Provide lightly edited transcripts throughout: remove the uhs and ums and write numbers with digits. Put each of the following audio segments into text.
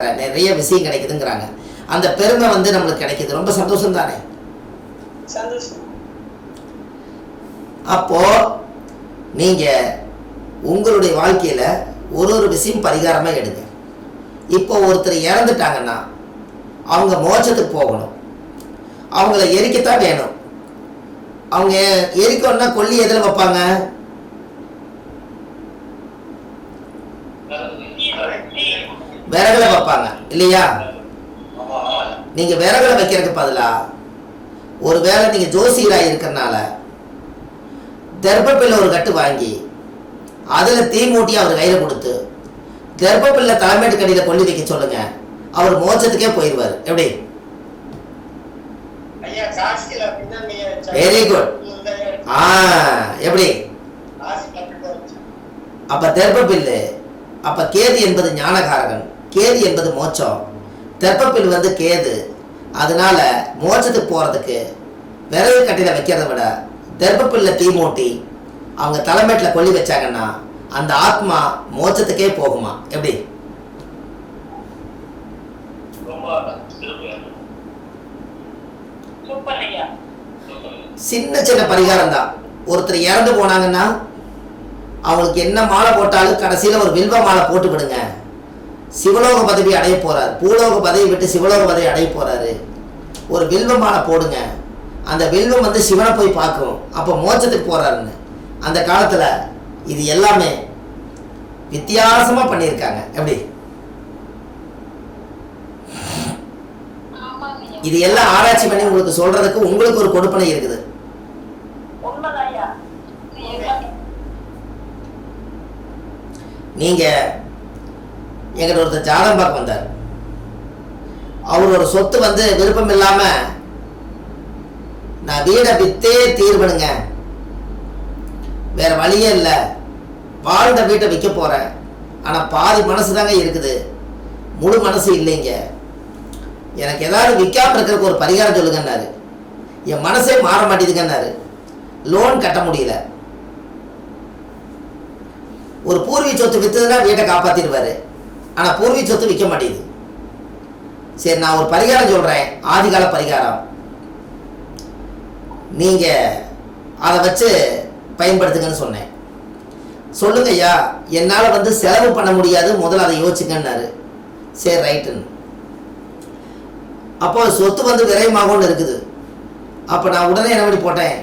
நிறைய விஷயம் கிடைக்குதுங்கிறாங்க. அந்த பெருமை வந்து நம்மளுக்கு கிடைக்குது. ரொம்ப சந்தோஷம் தானே? சந்தோஷம். அப்போ நீங்க உங்களுடைய வாழ்க்கையில ஒரு ஒரு விஷயம் பரிகாரமா எடுங்க. இப்போ ஒருத்தர் இறந்துட்டாங்கன்னா அவங்க மோட்சத்துக்கு போகணும். அவங்கள எரிக்கத்தான் வேணும். அவங்க எரிக்கணும்னா கொல்லி எதில் வைப்பாங்க? விறகுல வைப்பாங்க இல்லையா? நீங்க விறகுல வைக்கிறதுக்கு பதிலா ஒரு வேளை நீங்க ஜோசியராக இருக்கிறனால தர்ப்பப்பில்ல ஒரு கட்டு வாங்கி அதுல தீ மூட்டி அவர் கையில கொடுத்து தர்ப்பப்பில்ல தலைமைட்டு கடியில கொல்லி வைக்க சொல்லுங்க. அவர் மோட்சத்துக்கே போயிடுவார். எப்படி? Very good. எப்படி? அப்ப தர்ப்பப்பில்லு, அப்ப கேது என்பது ஞானகாரகன், கேது என்பது மோட்சம், தெப்பப்பில் வந்து கேது. அதனால மோட்சத்துக்கு போறதுக்கு விறகு கட்டில வைக்கிறத விட தெப்பப்பில்ல தீ மூட்டி அவங்க தலைமைட்டில் கொல்லி வச்சாங்கன்னா அந்த ஆத்மா மோட்சத்துக்கே போகுமா? எப்படி? சின்ன சின்ன பரிகாரம் தான். ஒருத்தர் இறந்து போனாங்கன்னா அவங்களுக்கு என்ன மாலை போட்டாலும் கடைசியில் ஒரு வில்வ மாலை போட்டு விடுங்க. சிவலோக பதவி அடைய போறாரு, பூலோக பதவி விட்டு சிவலோக பதவி அடைய போறாரு. ஒரு வில்வ மாலை போடுங்க. அந்த வில்வம் வந்து சிவனை போய் பார்க்கும். அப்போ மோட்சத்துக்கு போறாருன்னு. அந்த காலத்துல இது எல்லாமே வித்தியாசமா பண்ணியிருக்காங்க. எப்படி? இது எல்லாம் ஆராய்ச்சி பண்ணி உங்களுக்கு சொல்றதுக்கு உங்களுக்கு ஒரு கொடுப்பனை இருக்குது. நீங்க எங்கிட்ட ஒருத்தர் ஜாதகம் பார்க்க வந்தார். அவரோட சொத்து வந்து விருப்பம் இல்லாம நான் வீடை வித்தே தீர்வனுங்க, வேற வழியே இல்லை, வாழ்ந்த வீட்டை விற்க போறேன், ஆனா பாதி மனசு தாங்க இருக்குது, முழு மனசு இல்லைங்க, எனக்கு ஏதாவது விற்காம இருக்கிறதுக்கு ஒரு பரிகாரம் சொல்லுங்கன்னாரு. என் மனசே மாற மாட்டேதுங்கன்னாரு. லோன் கட்ட முடியல. ஒரு பூர்வீக சொத்து வித்ததுன்னா வீட்டை காப்பாத்திடுவாரு, ஆனா பூர்வீக சொத்து விற்க மாட்டேங்குது. சரி, நான் ஒரு பரிகாரம் சொல்றேன், ஆதிகால பரிகாரம், நீங்க அதை வச்சு பயன்படுத்துங்கன்னு சொன்னேன். சொல்லுங்க ஐயா, என்னால் வந்து செலவு பண்ண முடியாது, முதல்ல அதை யோசிச்சுங்கன்னாரு. சரி ரைட்டுன்னு. அப்போ சொத்து வந்து விரயமாகும்னு இருக்குது. அப்போ நான் உடனே என்ன பண்ணி போட்டேன்,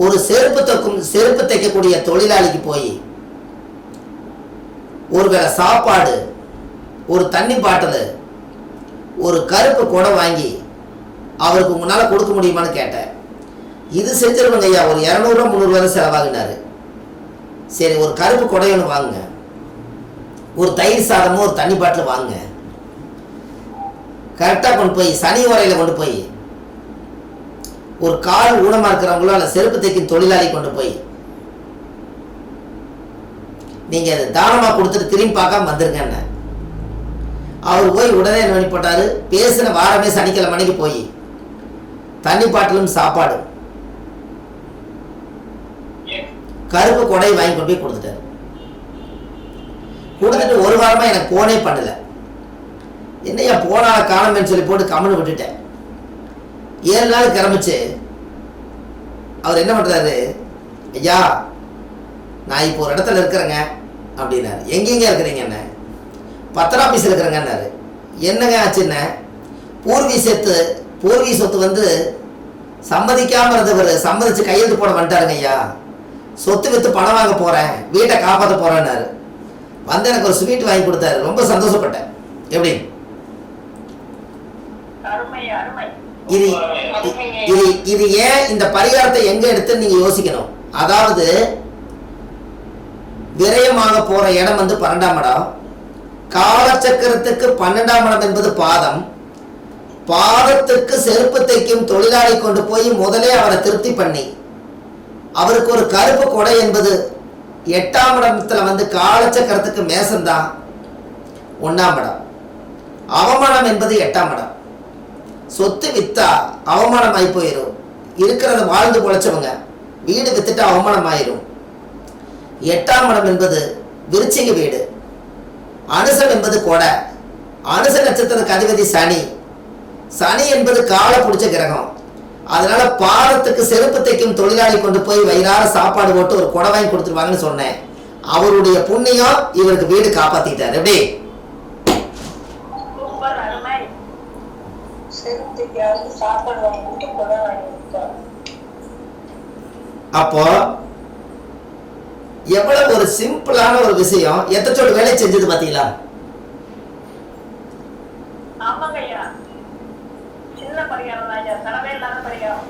ஒரு செருப்பு தைக்கக்கூடிய தொழிலாளிக்கு போய் ஒரு வேளை சாப்பாடு, ஒரு தண்ணி பாட்டில், ஒரு கருப்பு குடம் வாங்கி அவருக்கு உங்களால் கொடுக்க முடியுமான்னு கேட்டேன். இது செஞ்சிருவங்க ஐயா, ஒரு 200 300 செலவாகினாரு. சரி, ஒரு கருப்பு குடையொன்று வாங்குங்க, ஒரு தயிர் சாதமும் ஒரு தண்ணி பாட்டில் வாங்குங்க. கரெக்டாக கொண்டு போய் சனி உரையில் கொண்டு போய் ஒரு கால் ஊனமாக இருக்கிறவங்களோ அல்ல செருப்பு தைக்கும் தொழிலாளி கொண்டு போய் நீங்கள் அதை தானமாக கொடுத்துட்டு திரும்பி பார்க்காம வந்துருங்கன்னு. அவர் போய் உடனே என்ன பண்ணி போட்டாரு, பேசின வாரமே சனிக்கிழமை மணிக்கு போய் தண்ணி பாட்டிலும் சாப்பாடும் கருப்பு கொடை வாங்கி கொண்டு போய் கொடுத்துட்டாரு. கொடுத்துட்டு ஒரு வாரமா எனக்கு போனே பண்ணல. என்னையா போனால காணமேன்னு சொல்லி போட்டு கம்முன்னு விட்டுட்டேன். 7 நாள் கிளம்பிச்சு. அவர் என்ன பண்றாரு, ஐயா நான் இப்போ ஒரு இடத்துல இருக்கிறேங்க அப்படின்னாரு. எங்கெங்க இருக்கிறீங்க? என்ன பத்திர ஆபீஸில் இருக்கிறேங்கன்னாரு. என்னங்க ஆச்சுன்னு, பூர்வீக சொத்து வந்து சம்மதிக்காம இருந்தவர் சம்மதிச்சு கையெழுத்து போட வந்துட்டாருங்க ஐயா, சொத்து வித்து பணம் வாங்க போறேன், வீட்டை காப்பாற்ற போறேன்னாரு. வந்து எனக்கு ஒரு ஸ்வீட் வாங்கி கொடுத்தாரு. ரொம்ப சந்தோஷப்பட்டேன். எப்படி? இது இது இது ஏன் இந்த பரிகாரத்தை எங்க எடுத்து நீங்க யோசிக்கணும். அதாவது விரயமாக போற இடம் வந்து 12ஆம் இடம், காலச்சக்கரத்துக்கு 12ஆம் இடம் என்பது பாதம். பாதத்துக்கு செருப்பு தைக்கும் தொழிலாளி கொண்டு போய் முதலே அவரை திருப்தி பண்ணி அவருக்கு ஒரு கருப்பு கொடை என்பது 8ஆம் இடத்துல வந்து காலச்சக்கரத்துக்கு மேசம்தான் 1ஆம் இடம். அவமானம் என்பது 8ஆம் இடம். சொத்து வித்தா அவமானம் ஆகி போயிடும். இருக்கிறத வாழ்ந்து பொழைச்சவங்க வீடு வித்துட்டு அவமானம் ஆயிரும். 8ஆம் இடம் என்பது விருச்சிக வீடு. அனுசம் என்பது கொடை. அனுச நட்சத்திரத்துக்கு அதிபதி சனி. சனி என்பது காலை பிடிச்ச கிரகம். அதனால பாதத்துக்கு செருப்பு தைக்கும் தொழிலாளி கொண்டு போய் வயிறார சாப்பாடு போட்டு ஒரு கொடை வாங்கி கொடுத்துருவாங்கன்னு சொன்னேன். அவருடைய புண்ணியம் இவருக்கு வீடு காப்பாத்திட்டார். எப்படி? அப்போ எவ்வளவு ஒரு சிம்பிளான ஒரு விஷயம் எத்தச்சோடு வேலை செஞ்சது பாத்தீங்களா?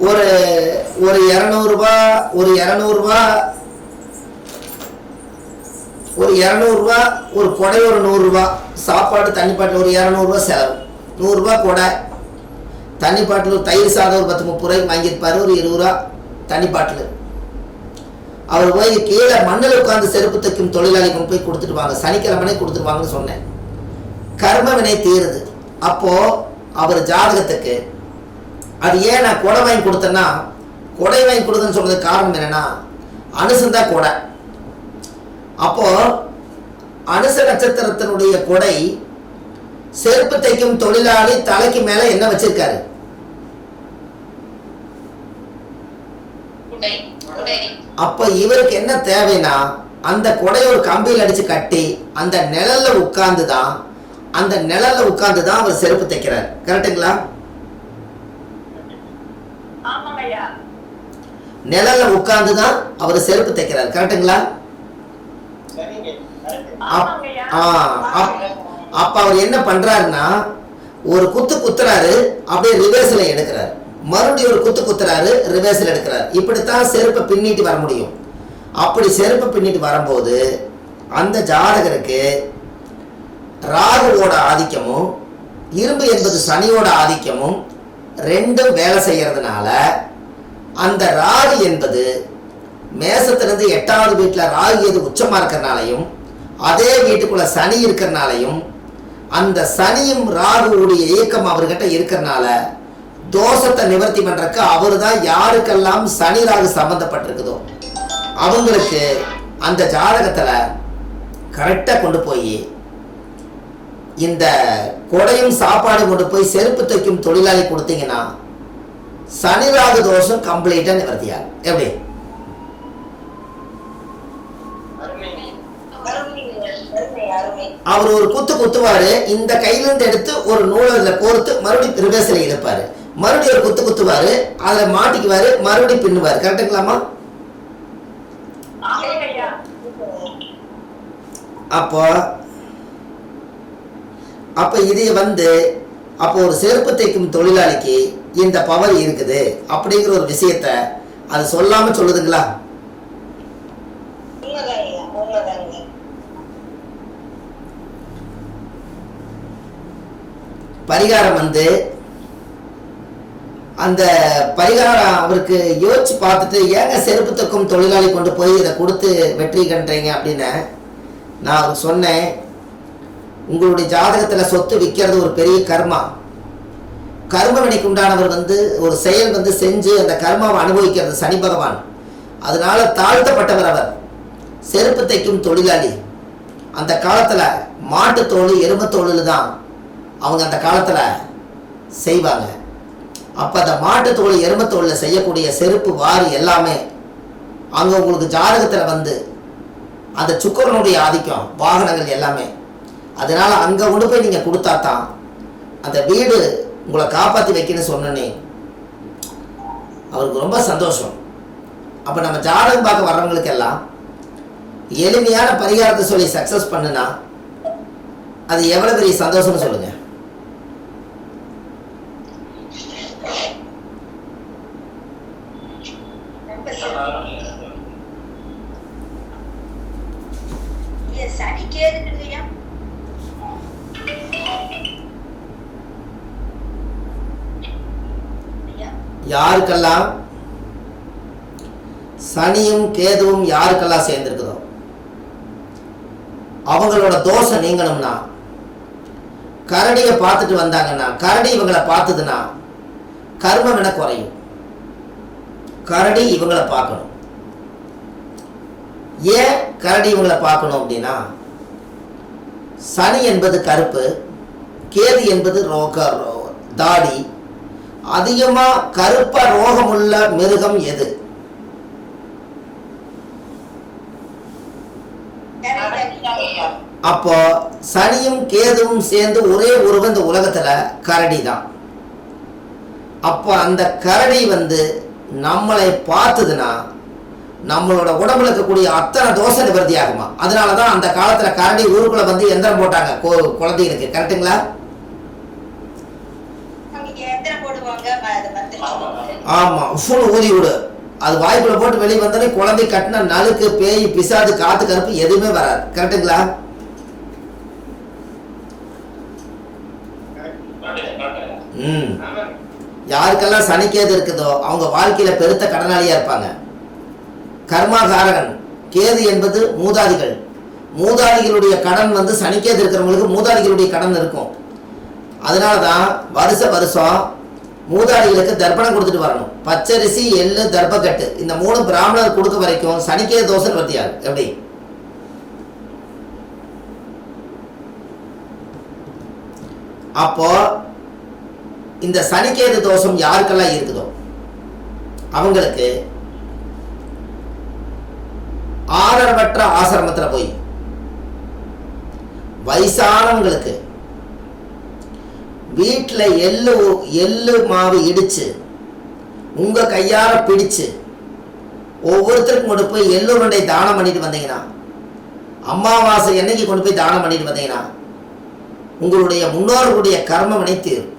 ஒரு ஒரு 200 ரூபாய் ஒரு 200 ரூபாய் ஒரு 200 ரூபாய் ஒரு கொடை, ஒரு 100 ரூபாய் சாப்பாடு தண்ணி பாட்டில் ஒரு 200 ரூபாய் செலவு, 100 ரூபாய் கொடை, தண்ணி பாட்டில் ஒரு தயிர் சாதம் ஒரு 10-30 ரூபாய்க்கு வாங்கியிருப்பாரு, ஒரு 20 ரூபா தண்ணி பாட்டில். அவர் போய் கீழே மண்ணில் உட்கார்ந்து செருப்பு தைக்கும் தொழிலாளி கொண்டு போய் கொடுத்துட்டு வாங்க, சனிக்கிழமை கொடுத்துட்டு வாங்கன்னு சொன்னேன். கர்ம வினை தீருது. அப்போ அவர் ஜாதகத்துக்கு அது ஏன் நான் கொடை வாங்கி கொடுத்தேன்னா, கொடை வாங்கி கொடுத்தேன்னு சொல்றதுக்கு காரணம் என்னன்னா, அனுசந்தா கொடை. அப்போ அனுச நட்சத்திரத்தினுடைய கொடை செருப்பு தைக்கும் தொழிலாளி தலைக்கு மேல என்ன வச்சிருக்காரு? அப்ப இவருக்கு என்ன தேவைன்னா, அந்த கொடையை ஒரு கம்பியில் அடிச்சு கட்டி அந்த நிழல்ல உட்கார்ந்துதான் அவர் செருப்பு தைக்கிறார். கரெக்டுங்களா? நிழல்ல உட்கார்ந்துதான் அவர் செருப்பு தைக்கிறார். கரெக்டுங்களா? அப்ப அவர் என்ன பண்றாருன்னா, ஒரு குத்து குத்துறாரு, அப்படியே ரிவர்ஸ்ல எடுக்கிறார், மறுபடியும் ஒரு குத்து குத்துறாரு, ரிவர்ஸ்ல எடுக்கிறார். இப்படித்தான் செருப்பை பின்னிட்டு வர முடியும். அப்படி செருப்பை பின்னிட்டு வரும்போது அந்த ஜாதகருக்கு ராகுவோட ஆதிக்கமும் இரும்பு என்பது சனியோட ஆதிக்கமும் ரெண்டும் வேலை செய்யறதுனால அந்த ராகு என்பது மேசத்திலிருந்து 8வது வீட்டில் ராகு எது உச்சமா இருக்கிறனாலையும் அதே வீட்டுக்குள்ள சனி இருக்கிறனாலையும் அந்த சனியும் ராகுவுடைய இயக்கம் அவர்கிட்ட இருக்கிறனால தோஷத்தை நிவர்த்தி பண்றதுக்கு அவர் தான் யாருக்கெல்லாம் சனி ராகு சம்பந்தப்பட்டிருக்குதோ அவங்களுக்கு அந்த ஜாதகத்துல கரெக்டா கொண்டு போய் இந்த கொடையும் சாப்பாடு கொண்டு போய் செருப்பு தைக்கும் தொழிலாளி கொடுத்தீங்கன்னா சனி ராகு தோஷம் கம்ப்ளீட்டா நிவர்த்தியாகும். எப்படி? அவர் ஒரு குத்து குத்துவாரு, இந்த கையிலிருந்து எடுத்து ஒரு நூலில் கோர்த்து மறுபடியும் ரிவர்ஸ்ல இழுப்பாரு, மறுபடியும் ஒரு குத்து குத்துவாரு, அதை மாட்டிக்குவாரு, மறுபடியும் பின்னுவாரு. கரெக்டுங்களாமா? அப்போ இது அப்போ ஒரு செருப்பு தைக்கும் தொழிலாளிக்கு இந்த பவர் இருக்குது அப்படிங்கிற ஒரு விஷயத்த அது சொல்லாம சொல்லுதுங்களா? பரிகாரம் அந்த பரிகாரம் அவருக்கு யோசிச்சு பார்த்துட்டு, ஏங்க செருப்பு தைக்கும் தொழிலாளி கொண்டு போய் இதை கொடுத்து வெற்றி கண்டுறீங்க அப்படின்னு நான் அவருக்கு சொன்னேன். உங்களுடைய ஜாதகத்தில் சொத்து விற்கிறது ஒரு பெரிய கர்மா. கர்ம வினைக்கு உண்டானவர் ஒரு செயல் செஞ்சு அந்த கர்மாவை அனுபவிக்கிறது சனி பகவான். அதனால தாழ்த்தப்பட்டவர் அவர். செருப்பு தைக்கும் தொழிலாளி அந்த காலத்தில் மாட்டுத்தோல் எருமத்தோல் தான் அவங்க அந்த காலத்தில் செய்வாங்க. அப்போ அந்த மாட்டுத்தோல் எருமத்தோலில் செய்யக்கூடிய செருப்பு வாரி எல்லாமே அங்கே உங்களுக்கு ஜாதகத்தில் அந்த சுக்கரனுடைய ஆதிக்கம் வாகனங்கள் எல்லாமே. அதனால அங்கே கொண்டு போய் நீங்கள் கொடுத்தா தான் அந்த வீடு உங்களை காப்பாற்றி வைக்கணும்னு சொன்னே அவருக்கு ரொம்ப சந்தோஷம். அப்போ நம்ம ஜாதகம் பார்க்க வர்றவங்களுக்கு எல்லாம் எளிமையான பரிகாரத்தை சொல்லி சக்ஸஸ் பண்ணுனா அது எவ்வளோ பெரிய சந்தோஷம்னு சொல்லுங்க. யாருக்கெல்லாம் சனியும் கேதுவும் யாருக்கெல்லாம் சேர்ந்திருக்குதோ அவங்களோட தோஷம் நீங்கணும்னா கரடியை பார்த்துட்டு வந்தாங்கன்னா, கரடி இவங்களை பார்த்ததுன்னா கர்மம் என குறையும். கரடி இவங்களை பார்க்கணும். ஏன் கரடி இவங்களை பார்க்கணும் அப்படின்னா, சனி என்பது கருப்பு, கேது என்பது தாடி. அதிகமாக கருப்பா ரோகமுள்ள மிருகம் எது? அப்போ சனியும் கேதுவும் சேர்ந்து ஒரே உருவம் இந்த உலகத்துல கரடி தான். அப்போ அந்த கரடி நம்மளை பார்த்ததுன்னா நம்மளோட உடம்புல இருக்கக்கூடிய அத்தனை தோஷ நிவர்த்தி ஆகுமா. அதனாலதான் அந்த காலத்துல கரடி ஊருக்குள்ள எந்திரம் போட்டாங்க குழந்தைகளுக்கு. கரெக்டுங்களா? ஆமா, ஃபுல் ஊதி விடு. அது வாய்க்குள்ள போட்டு வெளியே வந்தாலே குழந்தை கட்டின நலுக்கு பேய் பிசாது காத்து கருப்பு எதுவுமே வராது. கரெக்டுங்களா? யாருக்கெல்லாம் சனிக்கேது இருக்குதோ அவங்க வாழ்க்கையில பெருத்த கடனாளியா இருப்பாங்க. கர்மாகாரகன் கேது என்பது மூதாதிகள். மூதாதிகளுடைய கடன் சனிக்கேது இருக்கிறவங்களுக்கு மூதாதிகளுடைய கடன் இருக்கும். அதனாலதான் வருஷம் மூதாடிகளுக்கு தர்ப்பணம் கொடுத்துட்டு வரணும். பச்சரிசி, எள்ளு, தர்ப்பக்கட்டு இந்த 3 பிராமணர் கொடுக்க வரைக்கும் சனிக்கேது தோஷம் நிவர்த்தியாது. எப்படி? அப்போ இந்த சனிக்கேது தோஷம் யாருக்கெல்லாம் இருக்குதோ அவங்களுக்கு ஆதரவற்ற ஆசிரமத்தில் போய், வயசானவங்களுக்கு வீட்டில் எள்ளு மாவு இடிச்சு உங்க கையால பிடிச்சு ஒவ்வொருத்தருக்கும் கொண்டு போய் எள்ளுருண்டை தானம் பண்ணிட்டு வந்தீங்கன்னா, அமாவாசை என்னைக்கு கொண்டு போய் தானம் பண்ணிட்டு வந்தீங்கன்னா உங்களுடைய முன்னோர்களுடைய கர்ம வினை தீரும்.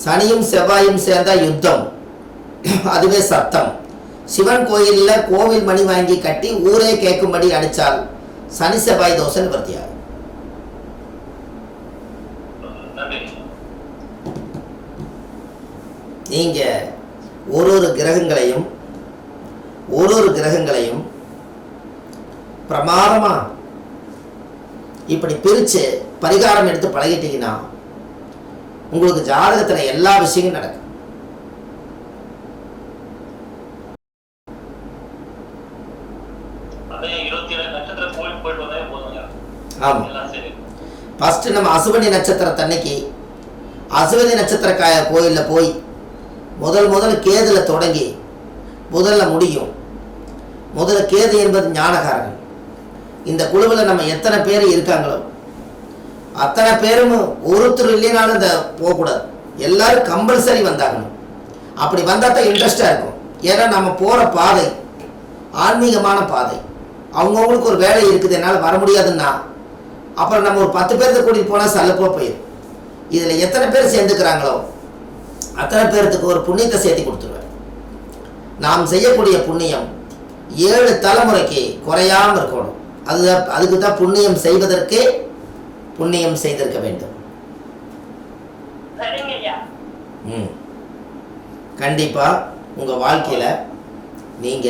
சனியும் செவ்வாயும் சேர்ந்தா யுத்தம், அதுவே சத்தம். சிவன் கோயில்ல கோவில் மணி வாங்கி கட்டி ஊரே கேட்கும்படி அடிச்சால் சனி செவ்வாய் தோஷம் நிவர்த்தியாகும். நீங்க ஒரு கிரகங்களையும் பிரமாதமா இப்படி பிரிச்சு பரிகாரம் எடுத்து பழகிட்டீங்கன்னா உங்களுக்கு ஜாதகத்துல எல்லா விஷயங்களும் நடக்கும். ஆமா, ஃபர்ஸ்ட் நம்ம அசுவனி நட்சத்திரத்தன்னைக்கு அசுவனி நட்சத்திர கோயில்ல போய் முதல் கேதுல தொடங்கி முதல்ல முடியும். முதல்ல கேது என்பது ஞானகாரகன். இந்த குழுவில் நம்ம எத்தனை பேர் இருக்காங்களோ அத்தனை பேரும் ஒருத்தர் இல்லைனாலும் இந்த போகக்கூடாது. எல்லாரும் கம்பல்சரி வந்தாகணும். அப்படி வந்தால் தான் இன்ட்ரெஸ்டாக இருக்கும். ஏன்னா நம்ம போகிற பாதை ஆன்மீகமான பாதை. அவங்கவுங்களுக்கு ஒரு வேலை இருக்குது, என்னால் வர முடியாதுன்னா அப்புறம் நம்ம ஒரு 10 பேர்த்த கூட்டிகிட்டு போனால் சலுப்பாக போயிடும். இதில் எத்தனை பேர் சேர்ந்துக்கிறாங்களோ அத்தனை பேர்த்துக்கு ஒரு புண்ணியத்தை சேர்த்து கொடுத்துருவேன். நாம் செய்யக்கூடிய புண்ணியம் 7 தலைமுறைக்கு குறையாமல் இருக்கணும். அதுக்கு தான் புண்ணியம் செய்வதற்கே புண்ணியம் செய்திருக்க வேண்டும். கண்டிப்பா உங்க வாழ்க்கையில நீங்க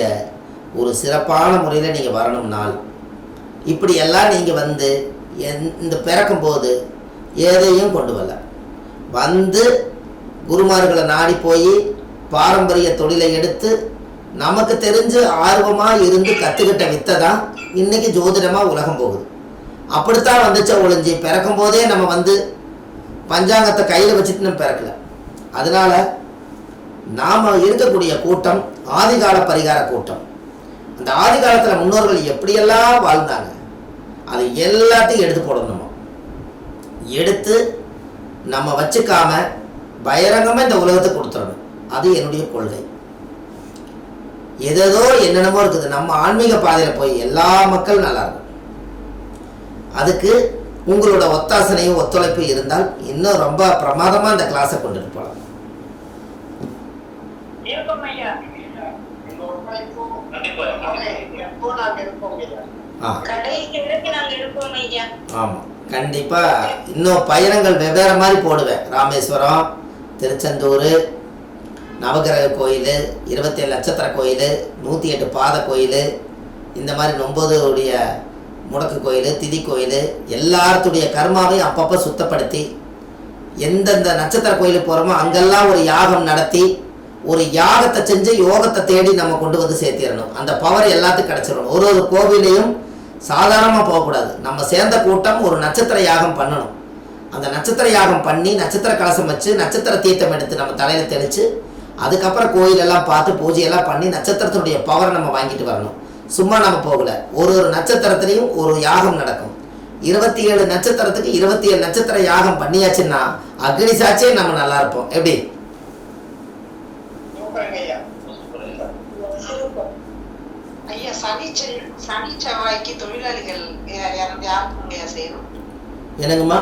ஒரு சிறப்பான முறையில் நீங்க வரணும்னால் இப்படி எல்லாம் நீங்க இந்த பிறக்கும் போது எதையும் கொண்டு வரல. குருமார்களை நாடி போய் பாரம்பரிய தொழிலை எடுத்து நமக்கு தெரிஞ்சு ஆர்வமா இருந்து கத்துக்கிட்ட வித்தை தான் இன்னைக்கு ஜோதிடமா உலகம் போகுது. அப்படித்தான் வந்துச்சா ஒழிஞ்சு பிறக்கும் போதே நம்ம பஞ்சாங்கத்தை கையில் வச்சுட்டு நம்ம பிறக்கல. அதனால நாம இருக்கக்கூடிய கூட்டம் ஆதிகால பரிகார கூட்டம். அந்த ஆதி காலத்தில் முன்னோர்கள் எப்படியெல்லாம் வாழ்ந்தாங்க அது எல்லாத்தையும் எடுத்து போடணும். எடுத்து நம்ம வச்சுக்காம பகிரங்கமா இந்த உலகத்தை கொடுத்துடணும். அது என்னுடைய கொள்கை. ஏதோ என்னென்னமோ இருக்குது. நம்ம ஆன்மீக பாதையில் போய் எல்லா மக்களும் நல்லா இருக்கும். அதுக்கு உங்களோட ஒத்தாசனையும் ஒத்துழைப்பு இருந்தால் இன்னும் ரொம்ப பிரமாதமா இந்த கிளாஸை கொண்டுட்டு போகலாம். ஆமா, கண்டிப்பா இன்னும் பயணங்கள் வெவ்வேறு மாதிரி போடுவேன். ராமேஸ்வரம், திருச்செந்தூர், நவகிரக கோயில், 27 நட்சத்திர கோயில், 108 பாத கோயில், இந்த மாதிரி 9 உடைய முடக்கு கோயில், திதி கோயில், எல்லாத்துடைய கர்மாவையும் அப்பப்போ சுத்தப்படுத்தி எந்தெந்த நட்சத்திர கோயிலுக்கு போகிறோமோ அங்கெல்லாம் ஒரு யாகம் நடத்தி ஒரு யாகத்தை செஞ்சு யோகத்தை தேடி நம்ம கொண்டு வந்து சேர்த்திடணும். அந்த பவர் எல்லாத்துக்கும் கிடச்சிடணும். ஒரு ஒரு கோவிலையும் சாதாரணமாக போகக்கூடாது. நம்ம சேர்ந்த கூட்டம் ஒரு நட்சத்திர யாகம் பண்ணணும். அந்த நட்சத்திர யாகம் பண்ணி நட்சத்திர கலசம் வச்சு நட்சத்திர தீர்த்தம் எடுத்து நம்ம தலையில் தெளித்து அதுக்கப்புறம் கோயிலெல்லாம் பார்த்து பூஜையெல்லாம் பண்ணி நட்சத்திரத்தினுடைய பவரை நம்ம வாங்கிட்டு வரணும். சும்மா நம்ம போகல. ஒரு ஒரு நட்சத்திரத்துலேயும் ஒரு யாகம் நடக்கும். 27 நட்சத்திரத்துக்கு 27 நட்சத்திர யாகம் பண்ணியாச்சுன்னா அக்னி சாட்சியே நம்ம நல்லா இருப்போம். எப்படி? ஐயா, சனி செவ்வாய்க்கு தொழிலாளிகள் யாருக்குங்கய்யா செய்யணும்? என்னங்கம்மா?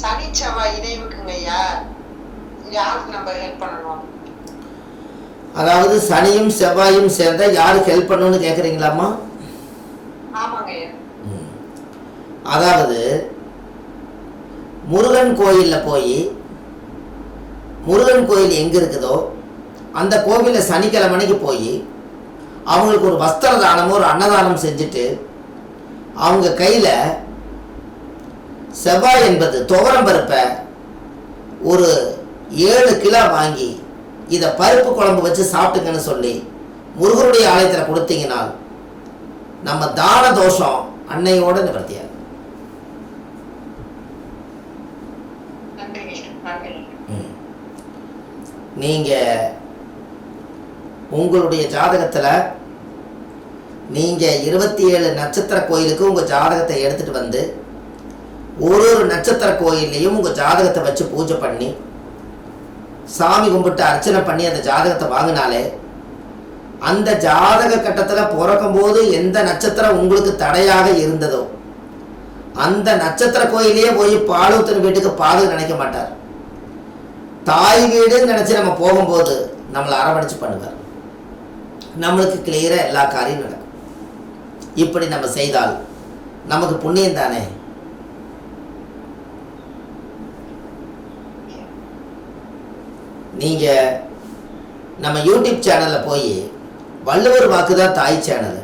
சனி செவ்வாய் இணைவுக்குங்க ஐயா, யாருக்கு நம்ம ஹெல்ப் பண்ணணும்? அதாவது சனியும் செவ்வாயும் சேர்ந்தா யாருக்கு ஹெல்ப் பண்ணணும்னு கேட்குறீங்களாம்மா? ஆமாங்க ஐயா. அதாவது முருகன் கோயிலில் போய் முருகன் கோயில் எங்கே இருக்குதோ அந்த கோவிலில் சனிக்கிழமைக்கு போய் அவங்களுக்கு ஒரு வஸ்திர தானமோ ஒரு அன்னதானம் செஞ்சுட்டு அவங்க கையில் செவ்வாய் என்பது துவரம் பருப்பை ஒரு 7 கிலோ வாங்கி இதை பருப்பு குழம்பு வச்சு சாப்பிட்டுங்கன்னு சொல்லி முருகனுடைய ஆலயத்தில் கொடுத்தீங்கன்னா நம்ம தான தோஷம் அன்னையோட நிவர்த்தியாகும். நீங்கள் உங்களுடைய ஜாதகத்தில் நீங்கள் 27 நட்சத்திர கோயிலுக்கு உங்கள் ஜாதகத்தை எடுத்துகிட்டு வந்து ஒரு ஒரு நட்சத்திர கோயில்லையும் உங்கள் ஜாதகத்தை வச்சு பூஜை பண்ணி சாமி கும்பிட்டு அர்ச்சனை பண்ணி அந்த ஜாதகத்தை வாங்கினாலே அந்த ஜாதக கட்டத்தில் பிறக்கும்போது எந்த நட்சத்திரம் உங்களுக்கு தடையாக இருந்ததோ அந்த நட்சத்திர கோயிலையே போய் பாலூத்தன் வீட்டுக்கு பாது நினைக்க மாட்டார். தாய் வீடுன்னு நினச்சி நம்ம போகும்போது நம்மளை அரவணைச்சு பண்ணுவார். நம்மளுக்கு கிளியராக எல்லா காரியம் நடக்கும். இப்படி நம்ம செய்தால் நமக்கு புண்ணியம் தானே. நீங்கள் நம்ம யூடியூப் சேனலில் போய் வள்ளுவர் வாக்கு தான் தாய் சேனல்.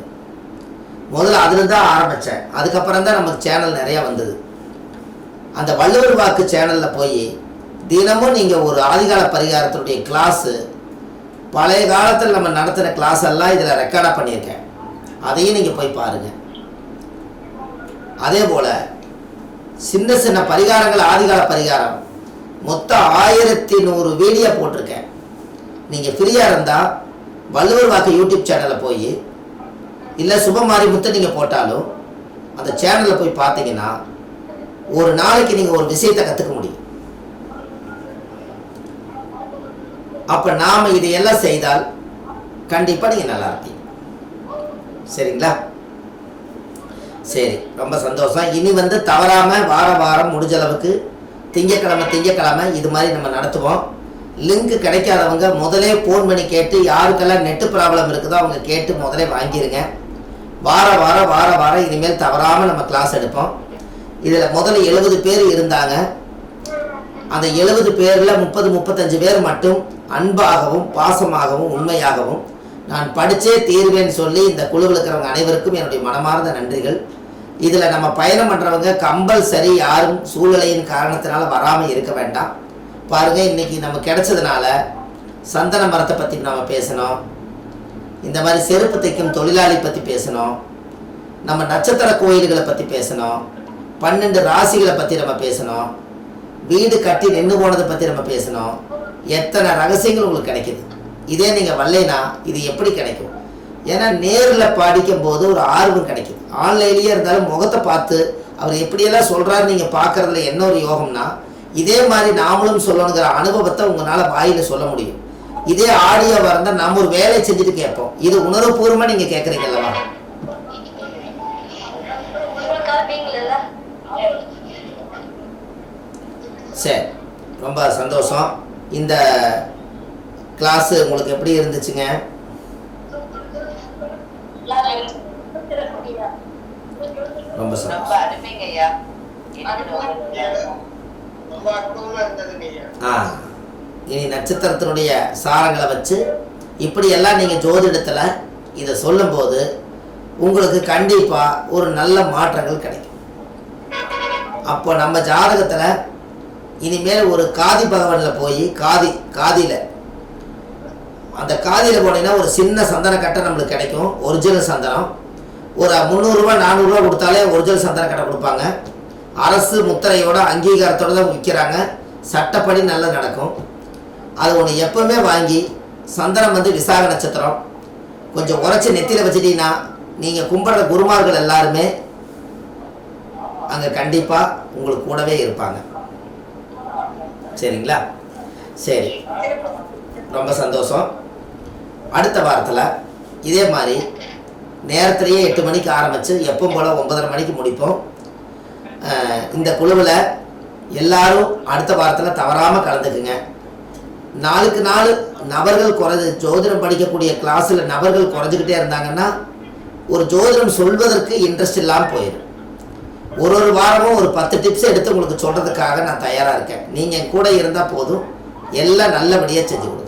முதல்ல அதில் தான் ஆரம்பித்தேன். அதுக்கப்புறம் தான் நமக்கு சேனல் நிறையா வந்தது. அந்த வள்ளுவர் வாக்கு சேனலில் போய் தினமும் நீங்கள் ஒரு ஆதிகால பரிகாரத்தினுடைய கிளாஸு பழைய காலத்தில் நம்ம நடத்துகிற கிளாஸ் எல்லாம் இதில் ரெக்கார்டாக பண்ணியிருக்கேன். அதையும் நீங்கள் போய் பாருங்கள். அதே போல் சின்ன சின்ன பரிகாரங்கள் ஆதிகால பரிகாரம் மொத்தம் 1100 வீடியோ போட்டிருக்கேன். நீங்கள் ஃப்ரீயாக இருந்தால் வள்ளுவர் வாக்கு யூடியூப் சேனலில் போய் இல்லை சுபமாரி முத்து நீங்கள் போட்டாலும் அந்த சேனலில் போய் பார்த்தீங்கன்னா ஒரு நாளைக்கு நீங்கள் ஒரு விஷயத்தை கற்றுக்க முடியும். அப்போ நாம் இதையெல்லாம் செய்தால் கண்டிப்பாக நீங்கள் நல்லா இருப்பீங்க. சரிங்களா? சரி, ரொம்ப சந்தோஷம். இனி தவறாமல் வாரம் முடிஞ்ச அளவுக்கு திங்கக்கிழமை இது மாதிரி நம்ம நடத்துவோம். லிங்க் கிடைக்காதவங்க முதலே ஃபோன் பண்ணி கேட்டு யாருக்கெல்லாம் நெட்டு ப்ராப்ளம் இருக்குதோ அவங்க கேட்டு முதலே வாங்கிடுங்க. வாரம் இனிமேல் தவறாமல் நம்ம கிளாஸ் எடுப்போம். இதில் முதல்ல 70 பேர் இருந்தாங்க. அந்த 70 பேரில் 30-35 பேர் மட்டும் அன்பாகவும் பாசமாகவும் உண்மையாகவும் நான் படித்தே தீர்வேன்னு சொல்லி இந்த குழுவில் இருக்கிறவங்க அனைவருக்கும் என்னுடைய மனமார்ந்த நன்றிகள். இதில் நம்ம பயணம் பண்ணுறவங்க கம்பல்சரி யாரும் சூழ்நிலையின் காரணத்தினால வராமல் இருக்க வேண்டாம். பாருங்கள், இன்றைக்கி நம்ம கிடைச்சதுனால சந்தன மரத்தை பற்றி நம்ம பேசணும், இந்த மாதிரி செருப்பு தைக்கும் தொழிலாளி பற்றி பேசணும், நம்ம நட்சத்திர கோயில்களை பற்றி பேசணும், 12 ராசிகளை பற்றி நம்ம பேசணும், வீடு கட்டி நின்று போனதை பற்றி நம்ம பேசணும். எத்தனை ரகசியங்கள் உங்களுக்கு கிடைக்குது. இதே நீங்கள் வரலைன்னா இது எப்படி கிடைக்கும்? ஏன்னா நேரில் படிக்கும்போது ஒரு ஆர்வம் கிடைக்குது. ஆன்லைன்லேயே இருந்தாலும் முகத்தை பார்த்து அவர் எப்படியெல்லாம் சொல்கிறாரு நீங்கள் பார்க்குறதுல என்ன ஒரு யோகம்னா இதே மாதிரி நாமளும் சொல்லணுங்கிற அனுபவத்தை உங்களால் வாயில் சொல்ல முடியும். இதே ஆடியோவாக இருந்தால் நம்ம ஒரு வேலையை செஞ்சுட்டு கேட்போம். இது உணர்வுபூர்வமாக நீங்கள் கேட்குறீங்கல்லவா? சரி, ரொம்ப சந்தோஷம். இந்த கிளாஸ் உங்களுக்கு எப்படி இருந்துச்சுங்க? ரொம்ப இனி நட்சத்திரத்தினுடைய சாரங்களை வச்சு இப்படியெல்லாம் நீங்கள் ஜோதிடத்தில் இதை சொல்லும்போது உங்களுக்கு கண்டிப்பாக ஒரு நல்ல மாற்றங்கள் கிடைக்கும். அப்போ நம்ம ஜாதகத்தில் இனிமேல் ஒரு காதி பகவானில் போய் காதியில் அந்த காதியில் போனீங்கன்னா ஒரு சின்ன சந்தன கட்டை நம்மளுக்கு கிடைக்கும். ஒரிஜினல் சந்தனம் ஒரு 300 ரூபா 400 ரூபா கொடுத்தாலே ஒரிஜினல் சந்தன கட்டை கொடுப்பாங்க. அரசு முத்திரையோட அங்கீகாரத்தோடு தான் விற்கிறாங்க. சட்டப்படி நல்லா நடக்கும். அது ஒன்று எப்பவுமே வாங்கி சந்தனம் வந்து விசாக நட்சத்திரம் கொஞ்சம் உரைச்சி நெத்தியில் வச்சுட்டீங்கன்னா நீங்கள் கும்பிட்ற குருமார்கள் எல்லாருமே அங்கே கண்டிப்பாக உங்களுக்கு கூடவே இருப்பாங்க. சரிங்களா? சரி, ரொம்ப சந்தோஷம். அடுத்த வாரத்தில் இதே மாதிரி நேரத்திலேயே 8 மணிக்கு ஆரம்பித்து எப்பவும் போல் 9:30 மணிக்கு முடிப்போம். இந்த குழுவில் எல்லாரும் அடுத்த வாரத்தில் தவறாமல் கலந்துக்குங்க. நாளுக்கு நாள் நபர்கள் ஜோதிடம் படிக்கக்கூடிய கிளாஸில் நபர்கள் குறைஞ்சிக்கிட்டே இருந்தாங்கன்னா ஒரு ஜோதிடம் சொல்வதற்கு இன்ட்ரெஸ்ட் இல்லாமல் போயிடும். ஒரு வாரமும் ஒரு 10 டிப்ஸ் எடுத்து உங்களுக்கு சொல்கிறதுக்காக நான் தயாராக இருக்கேன். நீங்கள் கூட இருந்தால் போதும், எல்லாம் நல்லபடியாக செஞ்சு கொடுங்க.